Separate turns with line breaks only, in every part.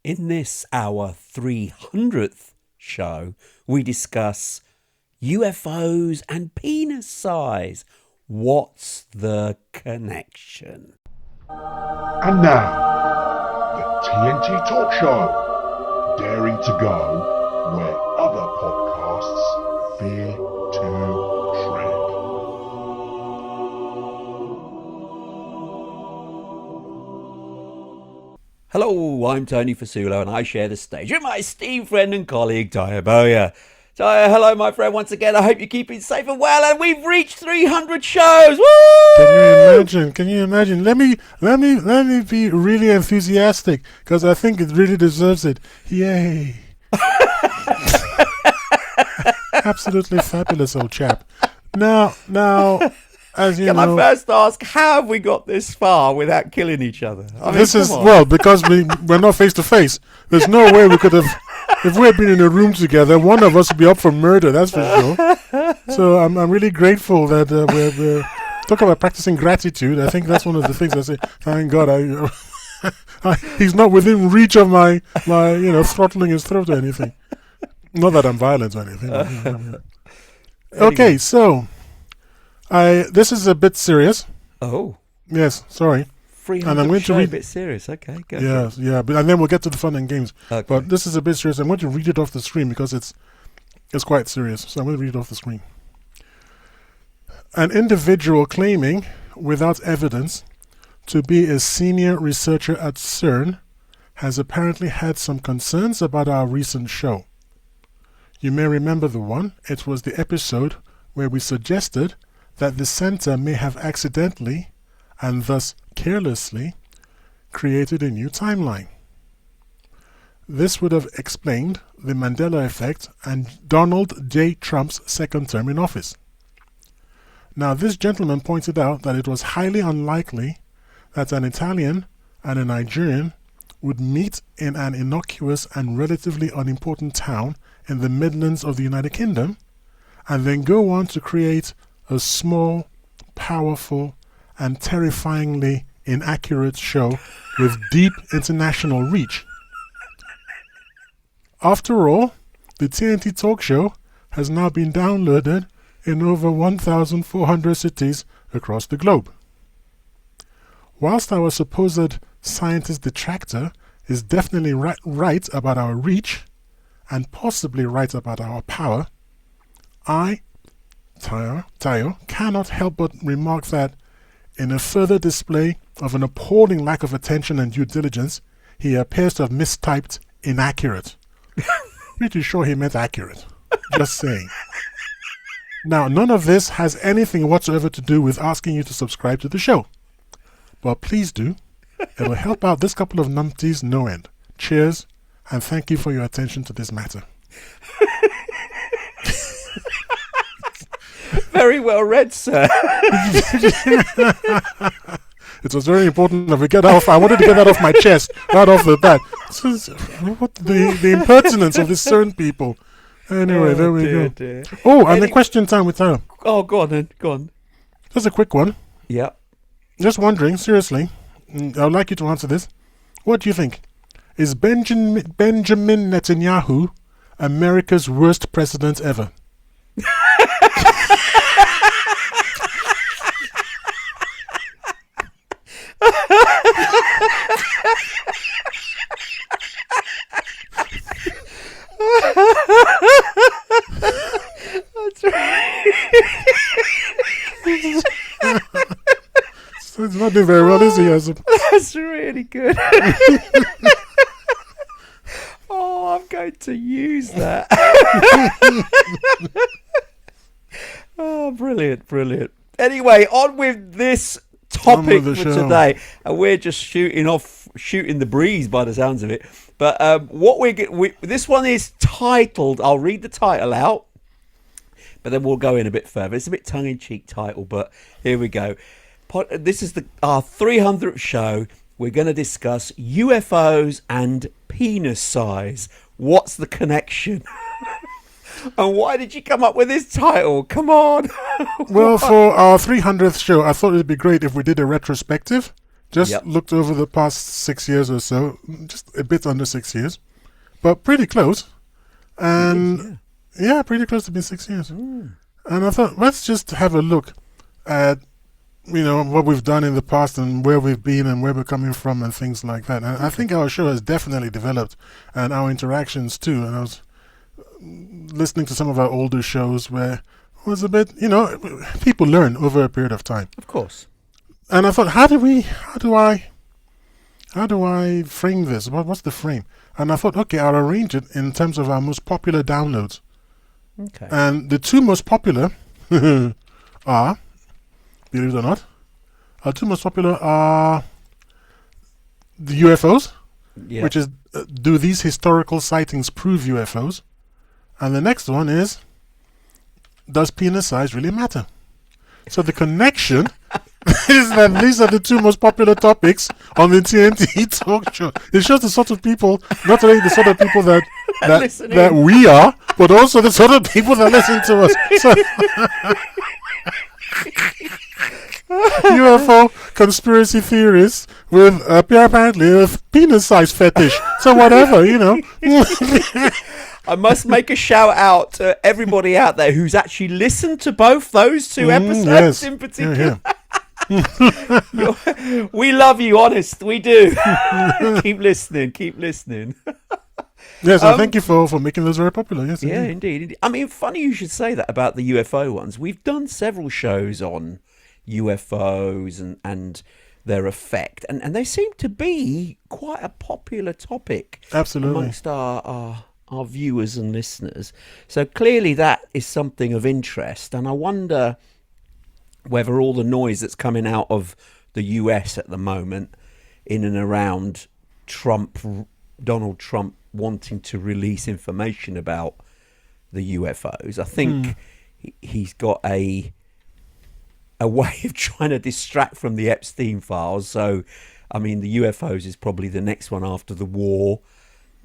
In this, our 300th show, we discuss UFOs and penis size. What's the connection?
And now, the TNT Talk Show, daring to go where other podcasts fear to tread.
Hello, I'm Tony Fasulo and I share the stage with my esteemed friend and colleague, Taya Boya. Taya, hello my friend once again. I hope you're keeping safe and well, and we've reached 300 shows. Woo!
Can you imagine? Let me be really enthusiastic because I think it really deserves it. Yay. Absolutely fabulous old chap. Now, as you know,
I first ask, how have we got this far without killing each other? I mean,
this is, well, because we're not face to face. There's no way we could have, if we had been in a room together, one of us would be up for murder, that's for sure. So I'm really grateful that we're talk about practicing gratitude. I think that's one of the things I say, thank God he's not within reach of my throttling his throat or anything. Not that I'm violent or anything. Okay, so this is a bit serious.
Oh.
Yes, sorry.
300
and I'm going to read
a bit serious. Okay, go.
Yeah, but and then we'll get to the fun and games.
Okay.
But this is a bit serious. I'm going to read it off the screen because it's quite serious. So I'm going to read it off the screen. An individual claiming, without evidence, to be a senior researcher at CERN has apparently had some concerns about our recent show. You may remember the one. It was the episode where we suggested that the center may have accidentally, and thus carelessly, created a new timeline. This would have explained the Mandela effect and Donald J. Trump's second term in office. Now, this gentleman pointed out that it was highly unlikely that an Italian and a Nigerian would meet in an innocuous and relatively unimportant town in the Midlands of the United Kingdom and then go on to create a small, powerful, and terrifyingly inaccurate show with deep international reach. After all, the TNT Talk Show has now been downloaded in over 1,400 cities across the globe. Whilst our supposed scientist detractor is definitely right about our reach and possibly right about our power, I, Tayo, cannot help but remark that in a further display of an appalling lack of attention and due diligence, he appears to have mistyped inaccurate. Pretty sure he meant accurate. Just saying. Now, none of this has anything whatsoever to do with asking you to subscribe to the show. But please do. It will help out this couple of numpties no end. Cheers, and thank you for your attention to this matter.
Very well read, sir.
It was very important that we get off. I wanted to get that off my chest, right off the bat. What the impertinence of these CERN people. Anyway, there we go.
Dear.
Oh, and the question time with Tyler.
Oh, go on then. Go on.
Just a quick one.
Yeah.
Just wondering, seriously, I would like you to answer this. What do you think? Is Benjamin Netanyahu America's worst president ever?
That's right.
So it's not doing very well, is he?
That's really good. Oh, I'm going to use that. Oh, brilliant. Anyway, on with this topic for today. And we're just shooting the breeze by the sounds of it. But this one is titled, I'll read the title out, but then we'll go in a bit further. It's a bit tongue-in-cheek title, but here we go. This is our 300th show. We're going to discuss UFOs and penis size. What's the connection? And why did you come up with this title? Come on.
Well, for our 300th show, I thought it would be great if we did a retrospective Just looked over the past 6 years or so, just a bit under 6 years, but pretty close. And pretty close to being 6 years. And I thought, let's just have a look at, what we've done in the past and where we've been and where we're coming from and things like that. And I think our show has definitely developed, and our interactions too. And I was listening to some of our older shows where it was a bit, people learn over a period of time.
Of course.
And I thought, how do I frame this? What's the frame? And I thought, okay, I'll arrange it in terms of our most popular downloads.
Okay.
And the two most popular are, believe it or not, our two most popular are the UFOs, which is, do these historical sightings prove UFOs? And the next one is, does penis size really matter? So the connection is that these are the two most popular topics on the TNT talk show. It shows the sort of people, not only the sort of people that we are, but also the sort of people that listen to us. So UFO conspiracy theorists with apparently a penis size fetish. So whatever,
I must make a shout out to everybody out there who's actually listened to both those two episodes in particular. We love you, honest, we do. Keep listening.
Yes, thank you for making those very popular. Yes,
indeed. I mean, funny you should say that about the UFO ones. We've done several shows on UFOs and their effect, and they seem to be quite a popular topic amongst our viewers and listeners. So clearly that is something of interest, and I wonder whether all the noise that's coming out of the US at the moment in and around Donald Trump wanting to release information about the UFOs, I think he's got a way of trying to distract from the Epstein files. So, I mean, the UFOs is probably the next one after the war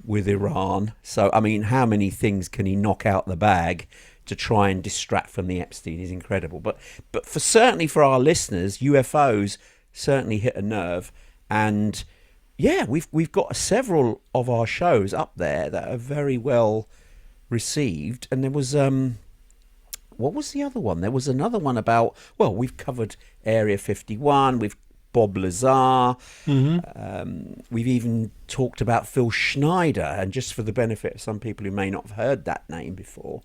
with Iran. So, I mean, how many things can he knock out the bag to try and distract from the Epstein is incredible. But certainly for our listeners, UFOs certainly hit a nerve. And yeah, we've got several of our shows up there that are very well received. And there was what was the other one? There was another one about, well, we've covered Area 51, we've Bob Lazar, we've even talked about Phil Schneider. And just for the benefit of some people who may not have heard that name before,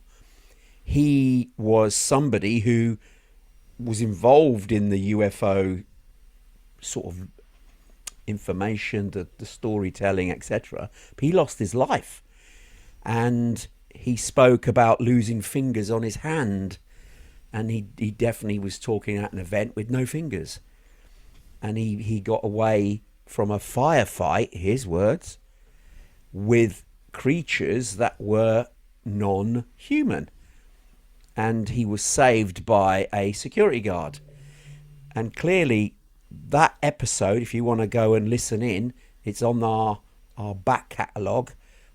he was somebody who was involved in the UFO sort of information, the storytelling, etc. But he lost his life, and he spoke about losing fingers on his hand, and he definitely was talking at an event with no fingers, and he got away from a firefight, his words, with creatures that were non-human. And he was saved by a security guard. And clearly that episode, if you want to go and listen in, it's on our back catalogue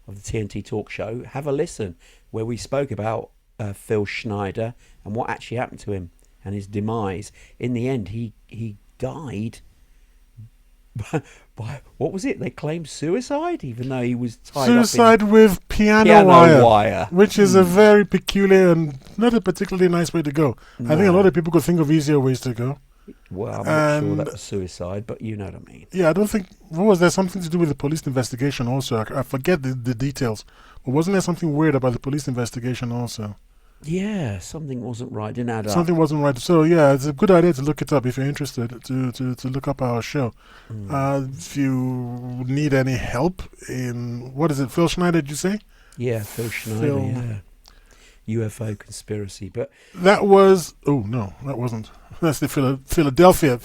of the TNT talk show. Have a listen, where we spoke about Phil Schneider and what actually happened to him and his demise. In the end, he died by, what was it? They claimed suicide, even though he was tied
suicide
up
with piano wire, which is a very peculiar and not a particularly nice way to go. No. I think a lot of people could think of easier ways to go.
Well, I'm not sure that was suicide, but you know what I mean.
Yeah, I don't think... What was there something to do with the police investigation also? I forget the details. But wasn't there something weird about the police investigation also?
Yeah, something wasn't right. Didn't add up.
Something wasn't right. So, yeah, it's a good idea to look it up if you're interested, to look up our show. If you need any help in... What is it? Phil Schneider, did you say?
Yeah, Phil Schneider, yeah. UFO Conspiracy, but...
That was... Oh, no, that wasn't. That's the Philadelphia.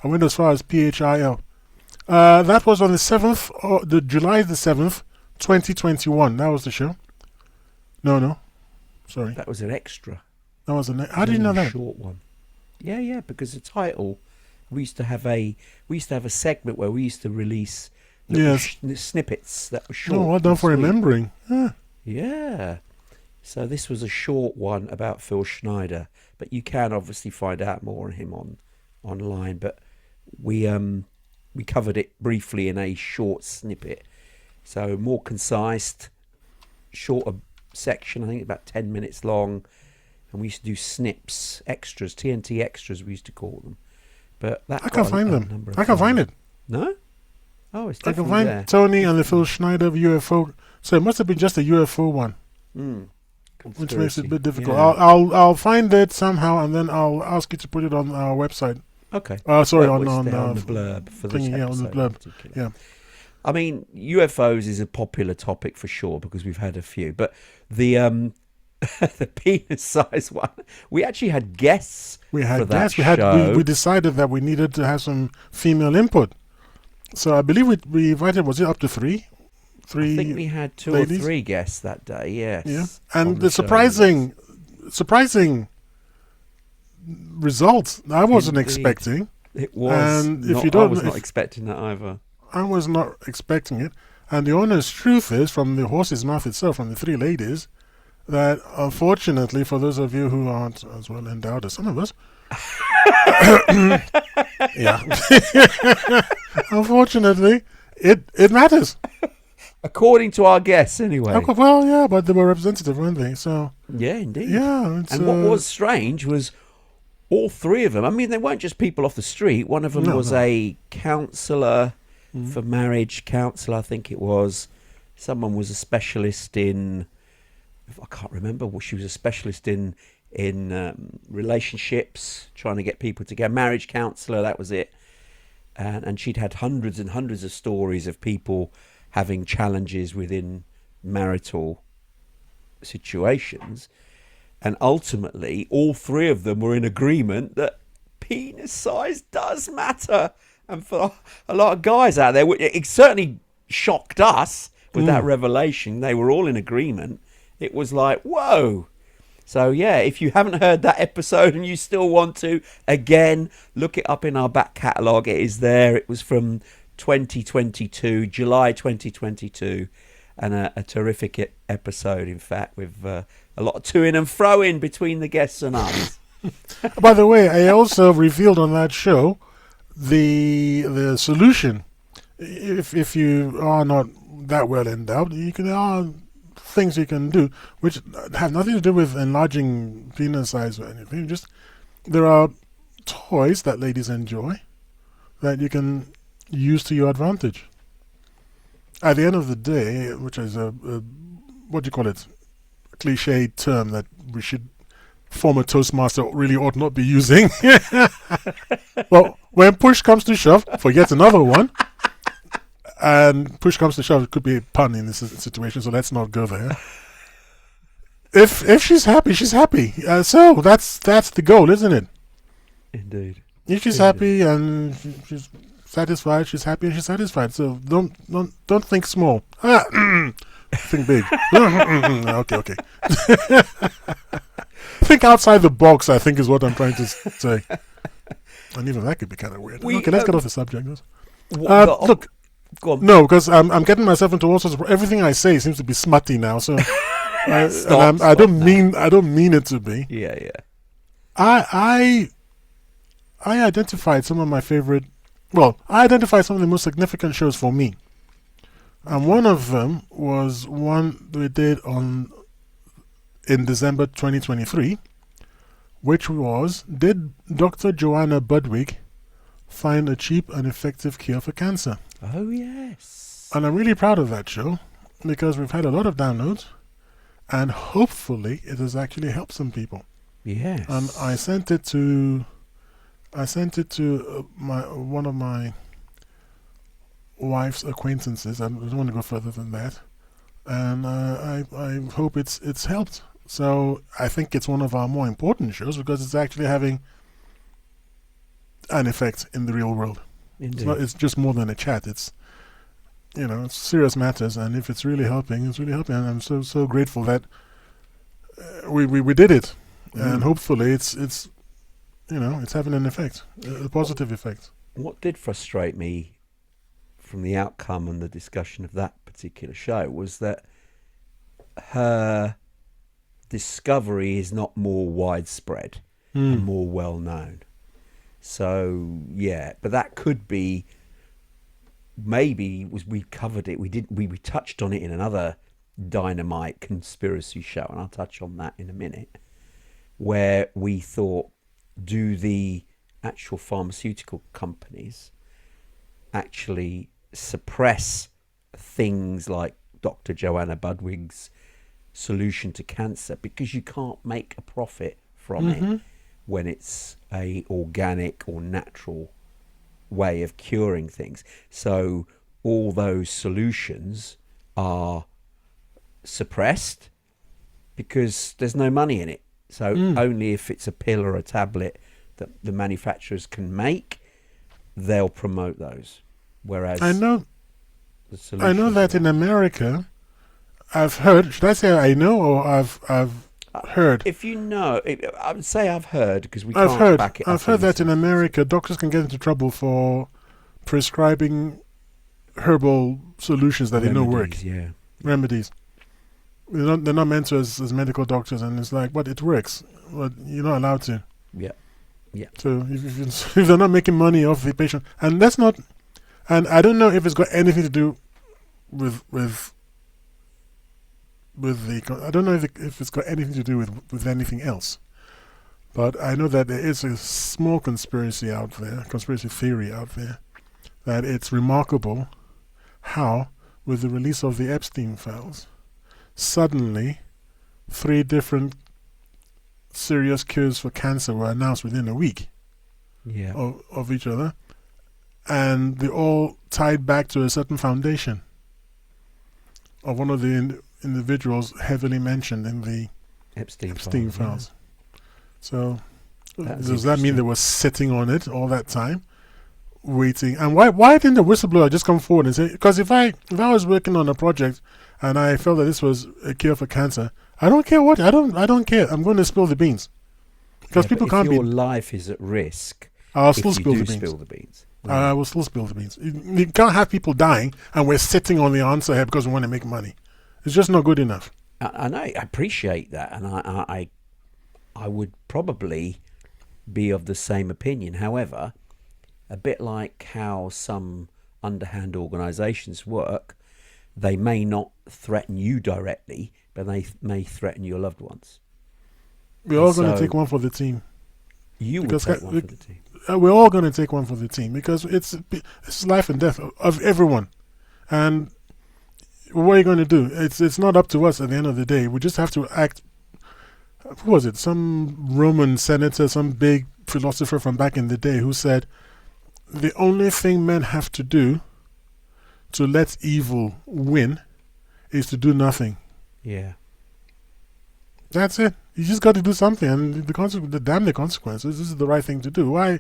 I went as far as PHIL. That was on the 7th, the July the 7th, 2021. That was the show. No. Sorry.
That was an extra.
That was how did you know that?
Short one. Yeah, because the title, we used to have a segment where we used to release snippets that were short.
Oh, well done for remembering.
Yeah. So this was a short one about Phil Schneider, but you can obviously find out more on him online. But we we covered it briefly in a short snippet. So more concise, shorter section, I think about 10 minutes long. And we used to do snips, extras, TNT extras we used to call them. But that
I can't find them. I can't find it.
No? Oh, it's
I
definitely
can find
there.
Tony and the Phil Schneider UFO. So it must have been just a UFO one. Which makes it a bit difficult.
Yeah.
I'll find it somehow, and then I'll ask you to put it on our website.
Okay.
Sorry,
Well,
on
the blurb for this
thingy,
episode.
on the blurb.
In particular.
Yeah.
I mean, UFOs is a popular topic for sure because we've had a few, but the the penis-sized one, we actually had guests.
We had
for that
guests.
show.
We decided that we needed to have some female input. So I believe we invited, was it up to three?
I think we had 2
ladies?
or 3 guests that day. Yes.
Yeah,
on
and
the
the surprising results I wasn't
Indeed.
expecting.
It was.
And if
not,
you don't,
I was not expecting that either.
I was not expecting it. And the honest truth is, from the horse's mouth itself, from the 3 ladies, that unfortunately, for those of you who aren't as well endowed as some of us, yeah, unfortunately, it matters.
According to our guests, anyway.
Okay, well, yeah, but they were representative, weren't they? So
Yeah, indeed.
yeah,
And what was strange was all 3 of them. I mean, they weren't just people off the street. One of them was a counsellor for marriage counsellor, I think it was. Someone was a specialist in, I can't remember. She was a specialist in relationships, trying to get people together. Marriage counsellor, that was it. And she'd had hundreds and hundreds of stories of people having challenges within marital situations. And ultimately, all 3 of them were in agreement that penis size does matter. And for a lot of guys out there, it certainly shocked us with that revelation. They were all in agreement. It was like, whoa. So, yeah, if you haven't heard that episode and you still want to, again, look it up in our back catalogue. It is there. It was from 2022, July 2022. And a terrific episode, in fact, with a lot of to-in and fro-in between the guests and us.
By the way, I also revealed on that show the solution. If you are not that well endowed, there are things you can do which have nothing to do with enlarging penis size or anything. Just there are toys that ladies enjoy that you can use to your advantage. At the end of the day, which is a what do you call it, cliche term that we should, former Toastmaster really ought not be using. Well, when push comes to shove, forget another one. And push comes to shove, it could be a pun in this situation, so let's not go there. If she's happy, she's happy. So that's the goal, isn't it?
Indeed.
If she's happy and she's satisfied, she's happy and she's satisfied. So don't think small. Think big. Okay. Think outside the box, I think, is what I'm trying to say. And even that could be kind of weird. Okay, let's get off the subject. Look,
go on.
no, because I'm getting myself into all sorts of. Everything I say seems to be smutty now. So I don't mean it to be.
Yeah.
I identified some of my favorite. Well, I identified some of the most significant shows for me, and one of them was one we did in December 2023, which was, did Dr. Joanna Budwig find a cheap and effective cure for cancer?
Oh, yes.
And I'm really proud of that show because we've had a lot of downloads and hopefully it has actually helped some people.
Yes.
And I sent it to one of my wife's acquaintances. I don't want to go further than that. And I hope it's helped. So I think it's one of our more important shows because it's actually having an effect in the real world.
Indeed.
It's just more than a chat. It's it's serious matters, and if it's really helping, it's really helping. And I'm so grateful that we did it, and hopefully it's having an effect, a positive effect.
What did frustrate me from the outcome and the discussion of that particular show was that her discovery is not more widespread and more well known. So yeah, but that could be maybe we covered it. We touched on it in another Dynamite Conspiracy show, and I'll touch on that in a minute, where we thought, do the actual pharmaceutical companies actually suppress things like Dr. Joanna Budwig's solution to cancer because you can't make a profit from it when it's a organic or natural way of curing things? So all those solutions are suppressed because there's no money in it. So only if it's a pill or a tablet that the manufacturers can make, they'll promote those. Whereas
I know that in America, I've heard. Should I say I know or I've heard?
If you know, I would say I've heard because we can't back it up.
I've heard that in America, doctors can get into trouble for prescribing herbal solutions that they know work.
Yeah,
remedies. They're not meant to as medical doctors, and it's like, but it works. But you're not allowed to.
Yeah.
So if they're not making money off the patient, and that's not, and I don't know if it's got anything to do with the. I don't know if it's got anything to do with anything else. But I know that there is a small conspiracy theory out there, that it's remarkable how, with the release of the Epstein files, suddenly 3 different serious cures for cancer were announced within a week of each other, and they all tied back to a certain foundation of one of the individuals heavily mentioned in the Epstein files. Yeah. So does that mean they were sitting on it all that time, waiting? And why didn't the whistleblower just come forward and say? Because if I was working on a project and I felt that this was a cure for cancer, I don't care what I don't care. I'm going to spill the beans because people can't be.
If your life is at risk,
I'll still spill the beans. I will still spill the beans. You can't have people dying and we're sitting on the answer here because we want to make money. It's just not good enough.
And I appreciate that, and I would probably be of the same opinion. However, a bit like how some underhand organisations work, they may not threaten you directly, but they may threaten your loved ones.
We're all going to take one for the team.
You will take one for the team.
We're all going to take one for the team because it's life and death of everyone. And what are you going to do? It's not up to us at the end of the day. We just have to act. Who was it? Some Roman senator, some big philosopher from back in the day who said, the only thing men have to do to let evil win is to do nothing.
Yeah.
That's it. You just got to do something, and the consequences. This is the right thing to do. Why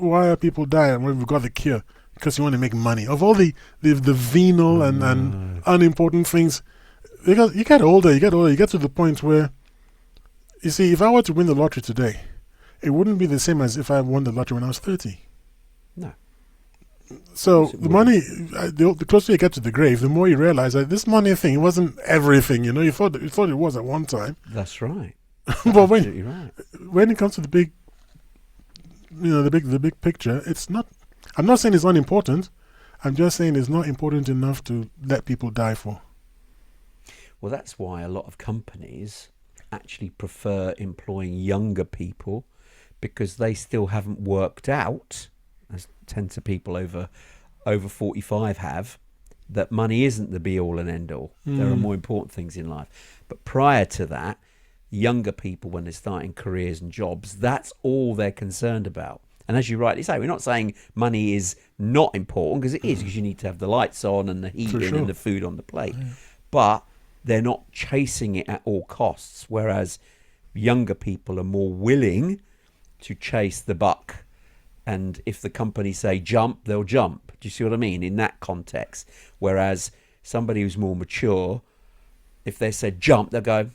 are people dying when we've got the cure? Because you want to make money. Of all the venal and unimportant things, because you get older, you get to the point where, you see, if I were to win the lottery today, it wouldn't be the same as if I won the lottery when I was 30.
No.
So the money, the closer you get to the grave, the more you realize that this money thing, it wasn't everything. You thought it was at one time.
That's right.
But when it comes to the big, the big picture, it's not. I'm not saying it's unimportant. I'm just saying it's not important enough to let people die for.
Well, that's why a lot of companies actually prefer employing younger people, because they still haven't worked out, as tens of people over 45 have, that money isn't the be-all and end-all. There are more important things in life. But prior to that, younger people, when they're starting careers and jobs, that's all they're concerned about. And as you rightly say, we're not saying money is not important, because it is, because you need to have the lights on and the heating and the food on the plate. Yeah. But they're not chasing it at all costs, whereas younger people are more willing to chase the buck. And if the company say jump, they'll jump. Do you see what I mean? In that context. Whereas somebody who's more mature, if they said jump, they'll go,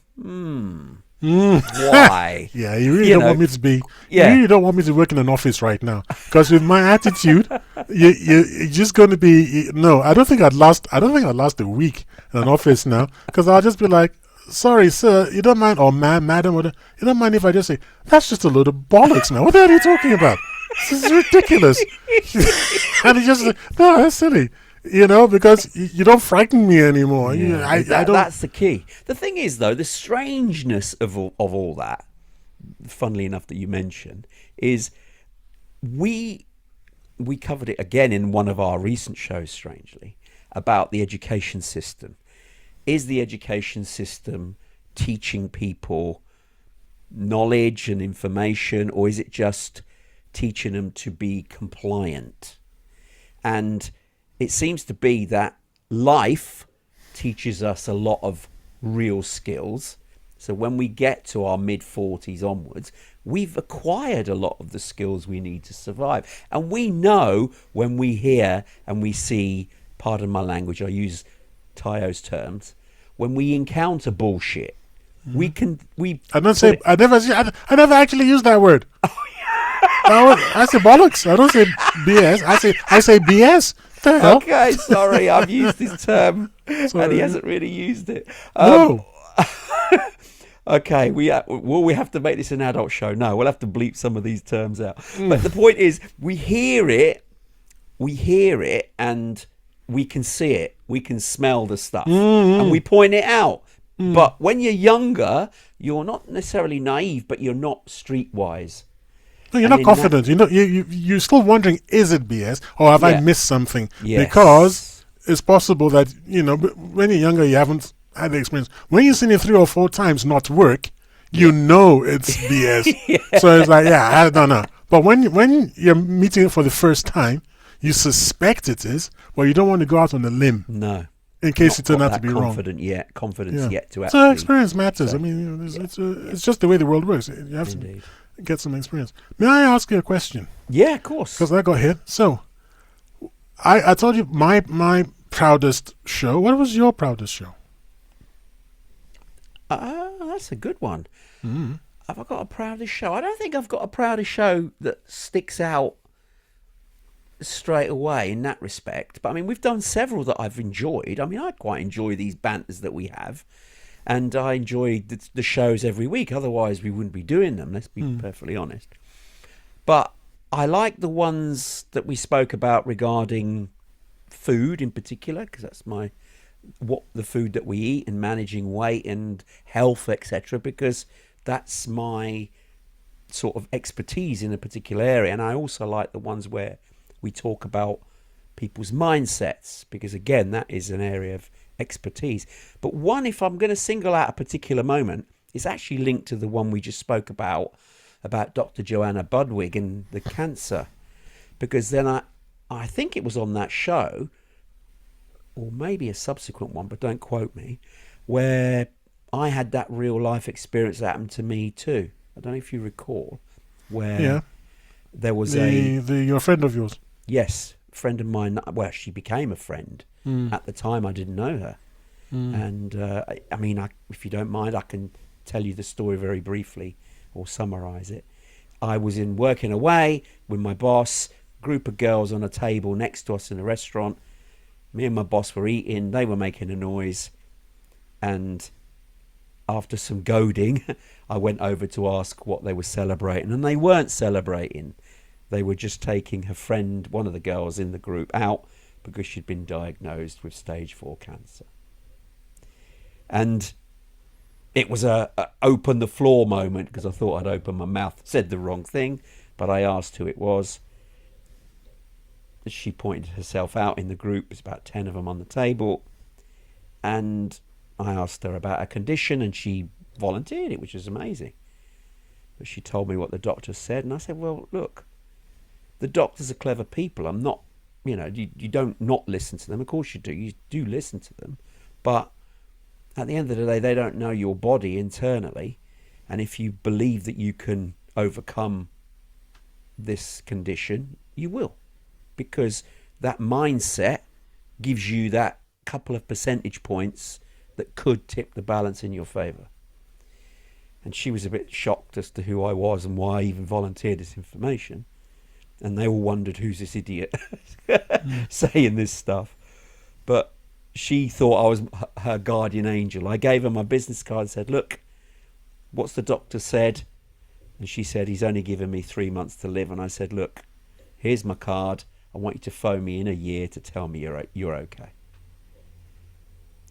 why?
Yeah, you really don't want me to be. Yeah. You really don't want me to work in an office right now, because with my attitude, you're just going to be. No, I don't think I'd last a week in an office now, because I'll just be like, sorry, sir, you don't mind, or madam, you don't mind if I just say, that's just a load of bollocks, man. What the hell are you talking about? This is ridiculous. And he just, no, that's silly. Because you don't frighten me anymore.
Yeah,
I don't.
That's the key. The thing is, though, the strangeness of all that, funnily enough that you mentioned, is we covered it again in one of our recent shows, strangely, about the education system. Is the education system teaching people knowledge and information, or is it just teaching them to be compliant? And it seems to be that life teaches us a lot of real skills. So when we get to our mid-40s onwards, we've acquired a lot of the skills we need to survive. And we know when we hear and we see, pardon my language, I use Tayo's terms, when we encounter bullshit, we can... I
never actually use that word. Oh, yeah. I say bollocks. I don't say BS. I say BS. The hell?
Okay, sorry, I've used this term and he hasn't really used it.
No.
Okay, will we have to make this an adult show? No, we'll have to bleep some of these terms out. But the point is, we hear it, and we can see it. We can smell the stuff, and we point it out. But when you're younger, you're not necessarily naive, but you're not streetwise.
No, you're not confident. You're still wondering, is it BS or have I missed something?
Yes.
Because it's possible that, when you're younger, you haven't had the experience. When you've seen it 3 or 4 times not work, you know it's BS. Yeah. So it's like, I don't know. But when you're meeting it for the first time, you suspect it is, but you don't want to go out on a limb.
No.
In case it turned out to be wrong.
Confidence yet to actually.
So experience matters. So, it's just the way the world works. You have to get some experience. May I ask you a question?
Yeah, of course.
Because I got hit. So, I told you my proudest show. What was your proudest show?
That's a good one. Have I got a proudest show? I don't think I've got a proudest show that sticks out straight away in that respect. But we've done several that I've enjoyed. I quite enjoy these banters that we have. And I enjoy the shows every week. Otherwise, we wouldn't be doing them, let's be perfectly honest. But I like the ones that we spoke about regarding food in particular, because that's the food that we eat and managing weight and health, etc., because that's my sort of expertise in a particular area. And I also like the ones where we talk about people's mindsets, because again, that is an area of expertise. But one, if I'm going to single out a particular moment, it's actually linked to the one we just spoke about Dr. Joanna Budwig and the cancer, because then I think it was on that show, or maybe a subsequent one, but don't quote me, where I had that real life experience that happened to me too. I don't know if you recall, where there was
your friend of yours.
Yes, friend of mine. Well, she became a friend. At the time, I didn't know her. And if you don't mind, I can tell you the story very briefly or summarize it. I was working away with my boss, group of girls on a table next to us in a restaurant. Me and my boss were eating. They were making a noise. And after some goading, I went over to ask what they were celebrating. And they weren't celebrating. They were just taking her friend, one of the girls in the group, out because she'd been diagnosed with stage 4 cancer. And it was a open the floor moment, because I thought I'd open my mouth, said the wrong thing, but I asked who it was. She pointed herself out in the group. There's about 10 of them on the table. And I asked her about her condition, and she volunteered it, which was amazing. But she told me what the doctor said, and I said, well, look, the doctors are clever people. I'm not, you don't not listen to them. Of course you do. You do listen to them. But at the end of the day, they don't know your body internally. And if you believe that you can overcome this condition, you will. Because that mindset gives you that couple of percentage points that could tip the balance in your favour. And she was a bit shocked as to who I was and why I even volunteered this information. And they all wondered, who's this idiot saying this stuff? But she thought I was her guardian angel. I gave her my business card and said, look, what's the doctor said? And she said, he's only given me 3 months to live. And I said, look, here's my card. I want you to phone me in a year to tell me you're okay.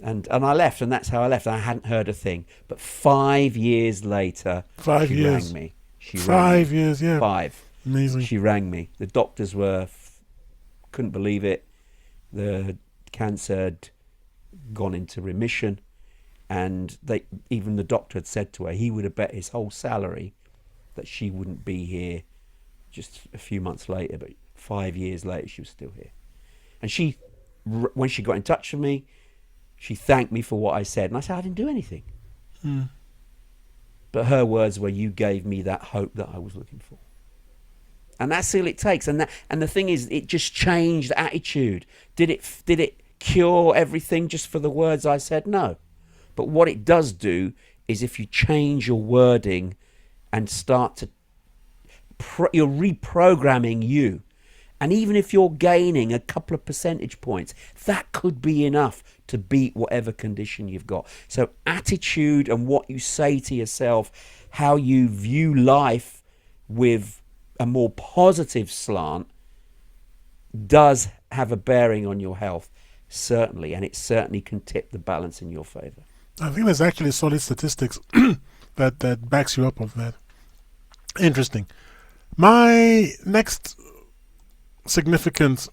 And I left, and that's how I left. I hadn't heard a thing. But 5 years later, she rang me. She rang
5
me.
years, yeah.
5.
Amazing.
She rang me. The doctors couldn't believe it. The cancer had gone into remission. And even the doctor had said to her, he would have bet his whole salary that she wouldn't be here just a few months later. But 5 years later, she was still here. And when she got in touch with me, she thanked me for what I said. And I said, I didn't do anything. But her words were, you gave me that hope that I was looking for. And that's all it takes. And the thing is, it just changed attitude. Did it cure everything just for the words I said? No. But what it does do is if you change your wording and start to... you're reprogramming you. And even if you're gaining a couple of percentage points, that could be enough to beat whatever condition you've got. So attitude and what you say to yourself, how you view life with a more positive slant, does have a bearing on your health, certainly. And it certainly can tip the balance in your favour.
I think there's actually solid statistics that backs you up on that. Interesting. My next significant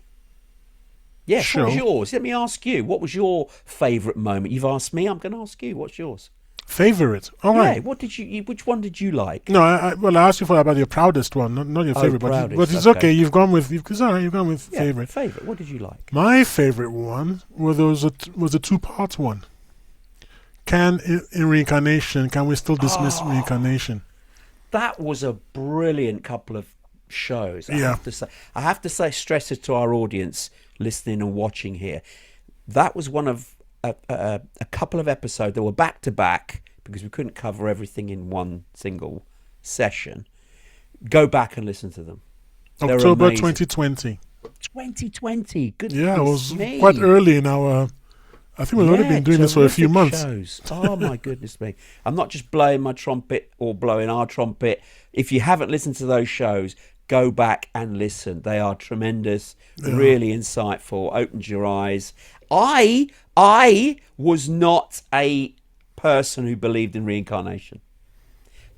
show.
What was yours? Let me ask you. What was your favourite moment? You've asked me. I'm going to ask you. What's yours?
Favorite? All right.
Yeah. What did you? Which one did you like?
No, I asked you about your proudest one, not your favorite. But it's okay. You've gone with. It's all right. You've gone with favorite.
Favorite. What did you like?
My favorite one was a 2-part one. In reincarnation, can we still dismiss reincarnation?
That was a brilliant couple of shows. I have to say, stress it to our audience listening and watching here. That was one of a couple of episodes that were back to back because we couldn't cover everything in one single session. Go back and listen to them.
October 2020.
2020. Goodness.
Yeah, it was quite early in our. I think we've only been doing this for a few months.
Shows. Oh my goodness me! I'm not just blowing my trumpet or blowing our trumpet. If you haven't listened to those shows, go back and listen. They are tremendous, really insightful. Opened your eyes. I was not a person who believed in reincarnation,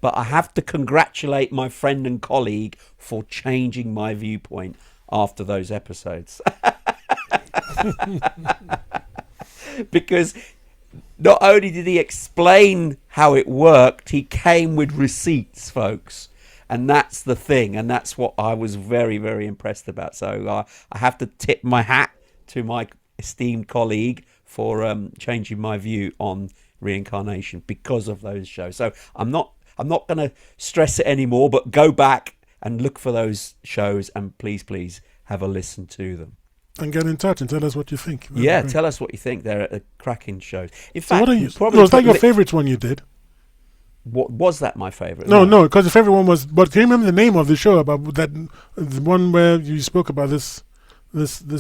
but I have to congratulate my friend and colleague for changing my viewpoint after those episodes. Because not only did he explain how it worked, he came with receipts, folks. And that's the thing. And that's what I was very, very impressed about. So I have to tip my hat to my esteemed colleague for changing my view on reincarnation because of those shows. So I'm not going to stress it anymore, but go back and look for those shows and please have a listen to them.
And get in touch and tell us what you think.
Tell us what you think. They're at cracking shows. In
so
fact,
was that your favourite one you did?
What was that? My favourite?
No, because the favourite one was. But can you remember the name of the show about that? The one where you spoke about this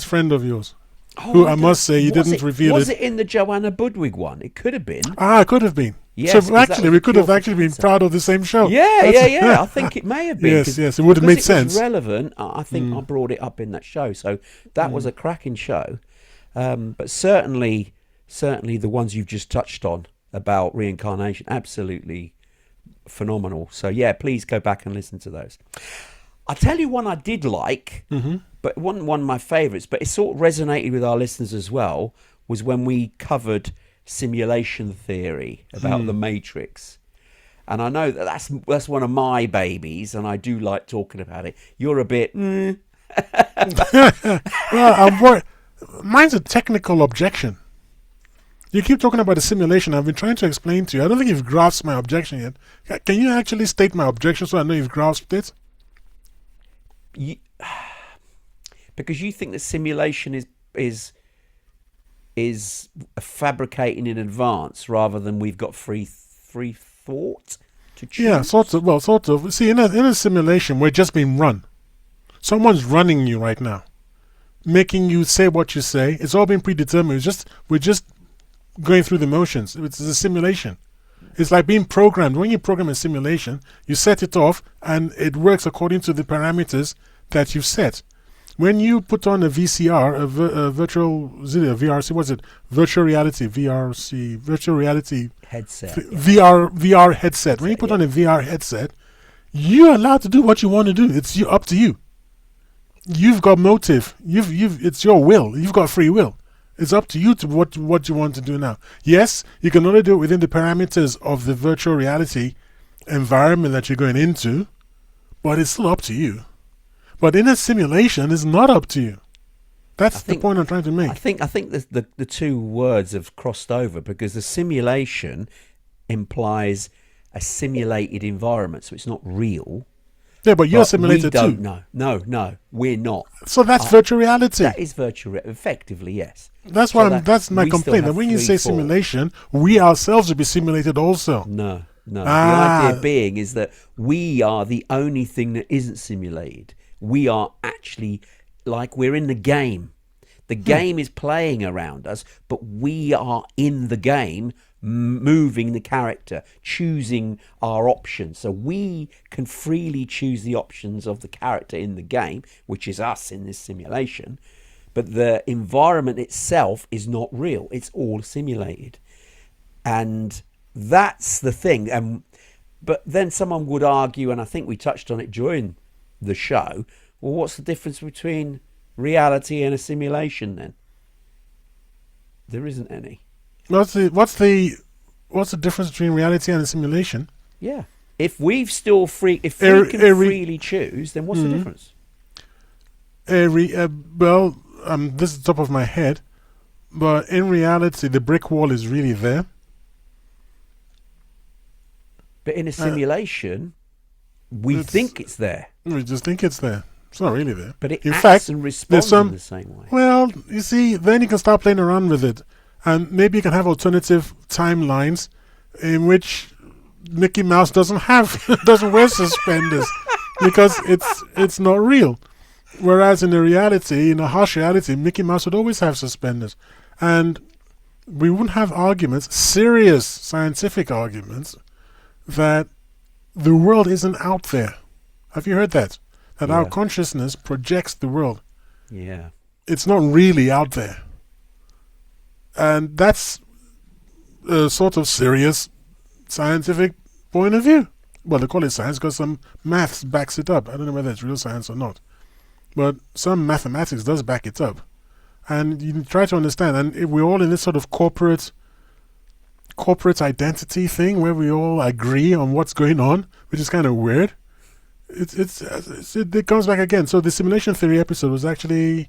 friend of yours, who I must say you didn't reveal it.
Was it in the Joanna Budwig one? It could have been.
It could have been.
Yes,
so actually, we could have actually been proud of the same show.
Yeah. I think it may have been.
Yes, it would have made sense.
It was relevant. I think I brought it up in that show. So that was a cracking show. But certainly the ones you've just touched on about reincarnation, absolutely phenomenal. So yeah, please go back and listen to those. I'll tell you one I did like, but it wasn't one of my favourites, but it sort of resonated with our listeners as well, was when we covered simulation theory about the Matrix. And I know that's one of my babies, and I do like talking about it. You're a bit...
Well, mine's a technical objection. You keep talking about the simulation. I've been trying to explain to you. I don't think you've grasped my objection yet. Can you actually state my objection so I know you've grasped it?
Because you think that simulation is fabricating in advance rather than we've got free thought to choose.
Yeah, sort of. See, in a simulation, we're just being run. Someone's running you right now, making you say what you say. It's all been predetermined. We're just going through the motions. It's a simulation. It's like being programmed. When you program a simulation, you set it off and it works according to the parameters that you've set. When you put on a VCR, a virtual, is it a VRC? What's it? Virtual reality, VRC, virtual reality
headset.
VR headset. When you put on a VR headset, you're allowed to do what you want to do. It's up to you. You've got motive. It's your will. You've got free will. It's up to you to what you want to do now. Yes, you can only do it within the parameters of the virtual reality environment that you're going into, but it's still up to you. But in a simulation, it's not up to you. That's the point I'm trying to make.
I think the two words have crossed over, because the simulation implies a simulated environment, so it's not real.
Yeah, but you're simulated too.
No, we're not.
So that's virtual reality.
That is virtual reality, effectively, yes.
That's why that's my complaint. That when you say simulation, we ourselves will be simulated also.
No. The idea being is that we are the only thing that isn't simulated. We are actually like we're in the game. The game is playing around us, but we are in the game, moving the character, choosing our options. So we can freely choose the options of the character in the game, which is us in this simulation. But the environment itself is not real. It's all simulated. And that's the thing. But then someone would argue, and I think we touched on it during the show, well, what's the difference between reality and a simulation then? There isn't any.
What's the difference between reality and a simulation?
Yeah. If we can freely choose, then what's the difference?
This is the top of my head, but in reality, the brick wall is really there.
But in a simulation, we think it's there.
We just think it's there. It's not really there.
But it acts and responds in the same way.
Well, you see, then you can start playing around with it. And maybe you can have alternative timelines in which Mickey Mouse doesn't wear suspenders because it's not real. Whereas in a harsh reality, Mickey Mouse would always have suspenders. And we wouldn't have arguments, serious scientific arguments, that the world isn't out there. Have you heard that? That our consciousness projects the world.
Yeah.
It's not really out there. And that's a sort of serious scientific point of view. Well, they call it science because some maths backs it up. I don't know whether it's real science or not. But some mathematics does back it up. And you try to understand. And we're all in this sort of corporate identity thing where we all agree on what's going on, which is kind of weird. It comes back again. So the simulation theory episode was we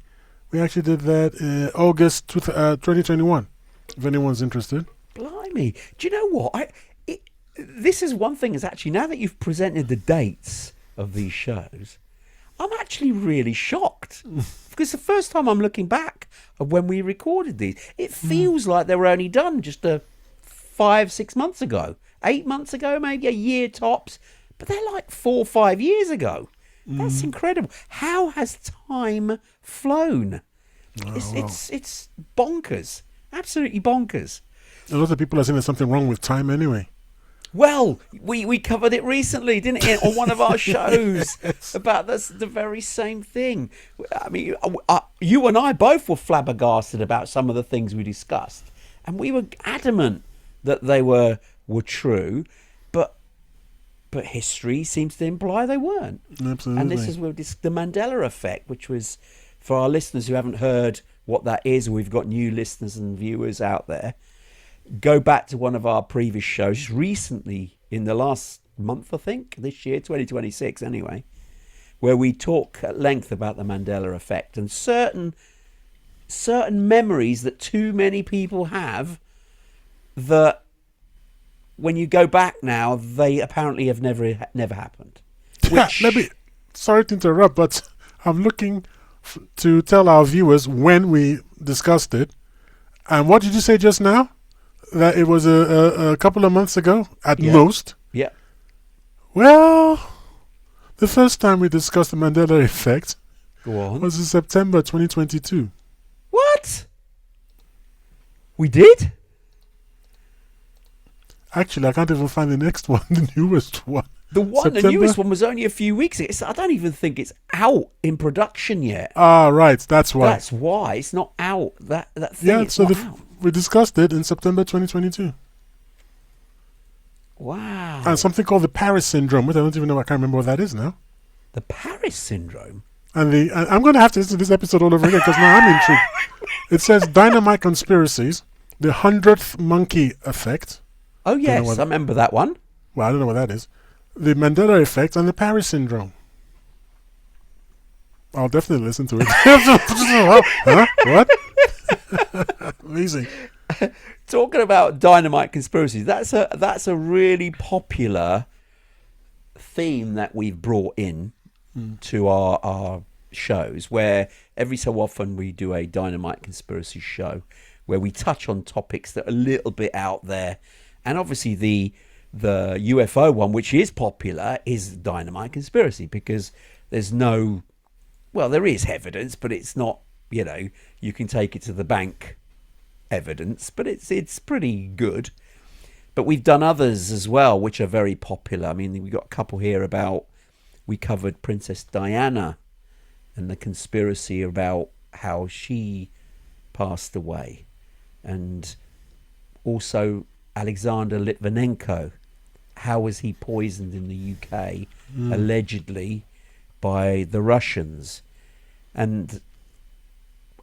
actually did that August 2021, if anyone's interested.
Blimey. Do you know what? This is one thing is actually, now that you've presented the dates of these shows, I'm actually really shocked. Because the first time I'm looking back of when we recorded these, it feels like they were only done just 5-6 months ago. 8 months ago, maybe a year tops. But they're like 4 or 5 years ago. That's incredible. How has time flown? It's bonkers. Absolutely bonkers.
A lot of people are saying there's something wrong with time anyway.
Well, we covered it recently, didn't it, on one of our shows about the very same thing. I mean, you and I both were flabbergasted about some of the things we discussed, and we were adamant that they were true, but history seems to imply they weren't.
Absolutely.
And this is where the Mandela effect, which was, for our listeners who haven't heard what that is, we've got new listeners and viewers out there, go back to one of our previous shows recently in the last month, I think, this year, 2026 anyway, where we talk at length about the Mandela effect and certain memories that too many people have that when you go back now, they apparently have never happened.
Sorry to interrupt, but I'm looking to tell our viewers when we discussed it. And what did you say just now? That it was a couple of months ago at most?
Yeah.
Well, the first time we discussed the Mandela effect
was
in September 2022.
What? We did?
Actually, I can't even find the next one, the newest one.
The newest one was only a few weeks ago. I don't even think it's out in production yet.
Ah, right. That's why.
That's why it's not out. That thing.
Yeah, we discussed it in September 2022.
Wow.
And something called the Paris Syndrome, which I don't even know. I can't remember what that is now.
The Paris Syndrome?
And I'm going to have to listen to this episode all over again because now I'm intrigued. It says Dynamite Conspiracies, the 100th Monkey Effect.
Oh, yes. I remember that one.
Well, I don't know what that is. The Mandela Effect and the Paris Syndrome. I'll definitely listen to it. Huh? What? Amazing.
Talking about Dynamite Conspiracies, that's a really popular theme that we've brought in to our shows, where every so often we do a Dynamite Conspiracy show where we touch on topics that are a little bit out there. And obviously the UFO one, which is popular, is Dynamite Conspiracy, because there is evidence, but it's not, you can take it to the bank evidence, but it's pretty good. But we've done others as well, which are very popular. I mean, we got a couple here we covered Princess Diana and the conspiracy about how she passed away, and also Alexander Litvinenko. How was he poisoned in the UK, allegedly, by the Russians? And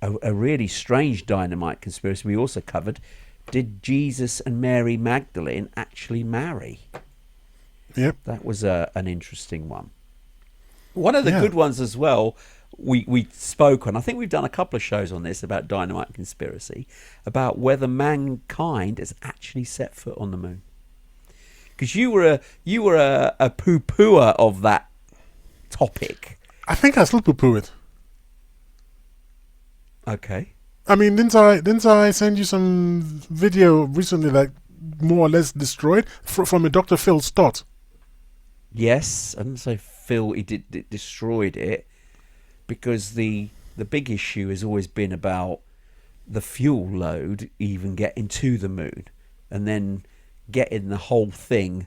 a really strange Dynamite Conspiracy we also covered. Did Jesus and Mary Magdalene actually marry?
Yep.
That was an interesting one. One of the good ones as well, we spoke on, I think we've done a couple of shows on this about Dynamite Conspiracy, about whether mankind has actually set foot on the moon. Because you were a poo-pooer of that topic.
I think I still poo-poo it.
Okay.
I mean, didn't I send you some video recently that more or less destroyed from a Dr. Phil Stott?
Yes, I didn't say Phil. He destroyed it, because the big issue has always been about the fuel load even getting to the moon, and then getting the whole thing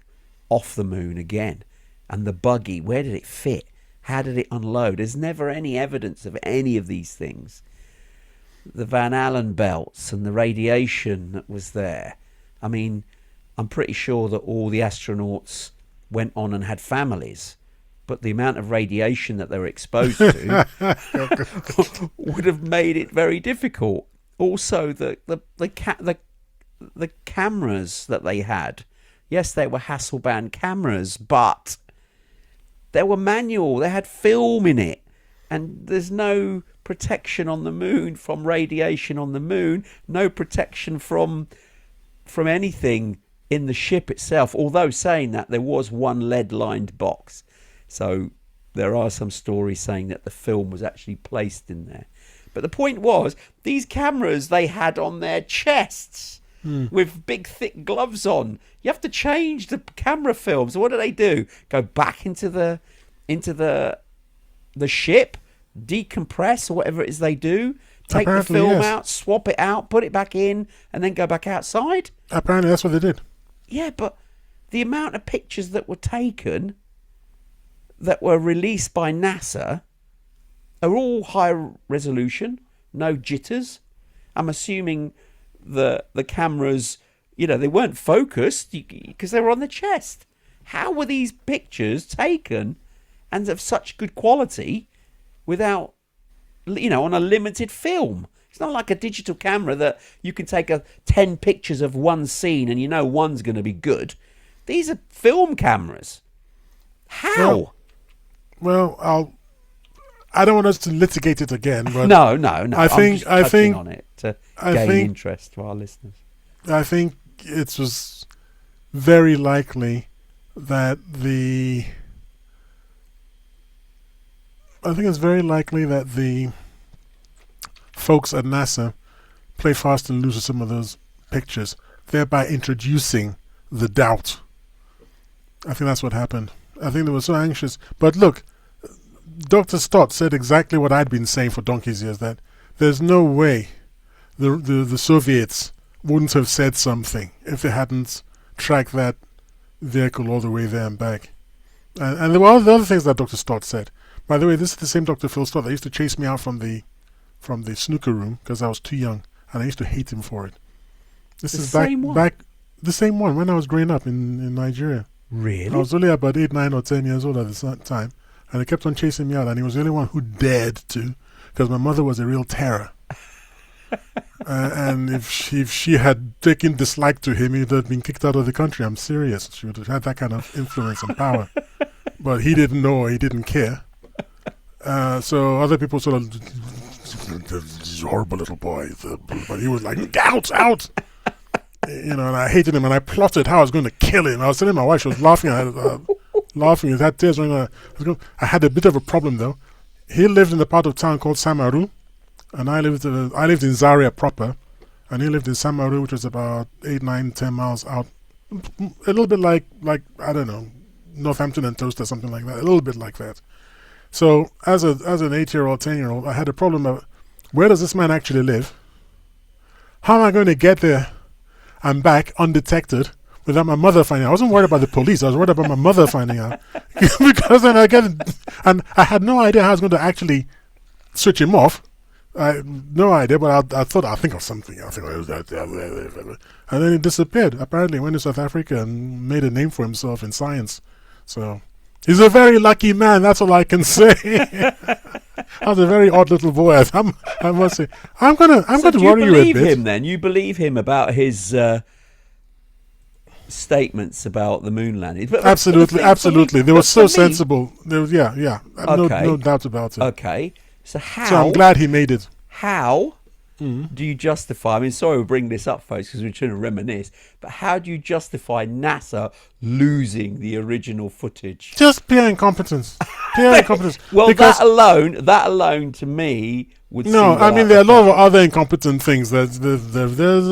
off the moon again. And the buggy, where did it fit? How did it unload? There's never any evidence of any of these things. The Van Allen belts and the radiation that was there. I mean, I'm pretty sure that all the astronauts went on and had families, but the amount of radiation that they were exposed to would have made it very difficult. Also, the cameras that they had, yes, they were Hasselblad cameras, but they were manual. They had film in it, and there's no protection on the moon from radiation on the moon, no protection from anything in the ship itself, although saying that there was one lead-lined box. So there are some stories saying that the film was actually placed in there. But the point was, these cameras they had on their chests with big thick gloves on. You have to change the camera film. So what do? Go back into the ship, decompress or whatever it is they do, take
Apparently,
the film
yes.
out, swap it out, put it back in, and then go back outside?
Apparently that's what they did.
Yeah, but the amount of pictures that were taken that were released by NASA are all high resolution, no jitters. I'm assuming the cameras, they weren't focused because they were on the chest. How were these pictures taken and of such good quality without, on a limited film? It's not like a digital camera that you can take 10 pictures of one scene and one's going to be good. These are film cameras. How?
Well, I don't want us to litigate it again, but
no.
I think
on it to gain interest for our listeners.
I think it was very likely that the folks at NASA play fast and loose with some of those pictures, thereby introducing the doubt. I think that's what happened. I think they were so anxious. But look, Dr. Stott said exactly what I'd been saying for donkey's years, that there's no way the Soviets wouldn't have said something if they hadn't track that vehicle all the way there and back. And there were the other things that Dr. Stott said. By the way, this is the same Dr. Phil Stott that used to chase me out from the snooker room because I was too young, and I used to hate him for it. This is back the same one when I was growing up in Nigeria.
Really?
I was only about 8, 9, or 10 years old at the time, and he kept on chasing me out, and he was the only one who dared to, because my mother was a real terror. And if she had taken dislike to him, he'd have been kicked out of the country. I'm serious. She would have had that kind of influence and power. But he didn't know, he didn't care. So other people sort of, this horrible little boy. But he was like, out! And I hated him, and I plotted how I was going to kill him. I was telling my wife, she was laughing. Laughing, had tears running. I had a bit of a problem, though. He lived in a part of town called Samaru, and I lived in Zaria proper, and he lived in Samaru, which was about 8, 9, 10 miles out. A little bit like I don't know, Northampton and Toast or something like that. A little bit like that. So as an 8-year-old, 10-year-old, I had a problem of where does this man actually live? How am I going to get there and back undetected without my mother finding out? I wasn't worried about the police. I was worried about my mother finding out. Because then and I had no idea how I was going to actually switch him off. No idea, but I thought I'll think of something. And then he disappeared. Apparently went to South Africa and made a name for himself in science. So he's a very lucky man, that's all I can say. I was a very odd little boy, I must say. I'm going to worry you a bit.
You believe him then? You believe him about his statements about the moon landing?
Absolutely. They were so sensible. Yeah.
Okay.
No doubt about it.
Okay. So
I'm glad he made it.
How do you justify, I mean, sorry we bring this up, folks, because we're trying to reminisce, but how do you justify NASA losing the original footage?
Just pure incompetence.
Well, because that alone to me would
no, I mean, there are a lot of other incompetent things. There's a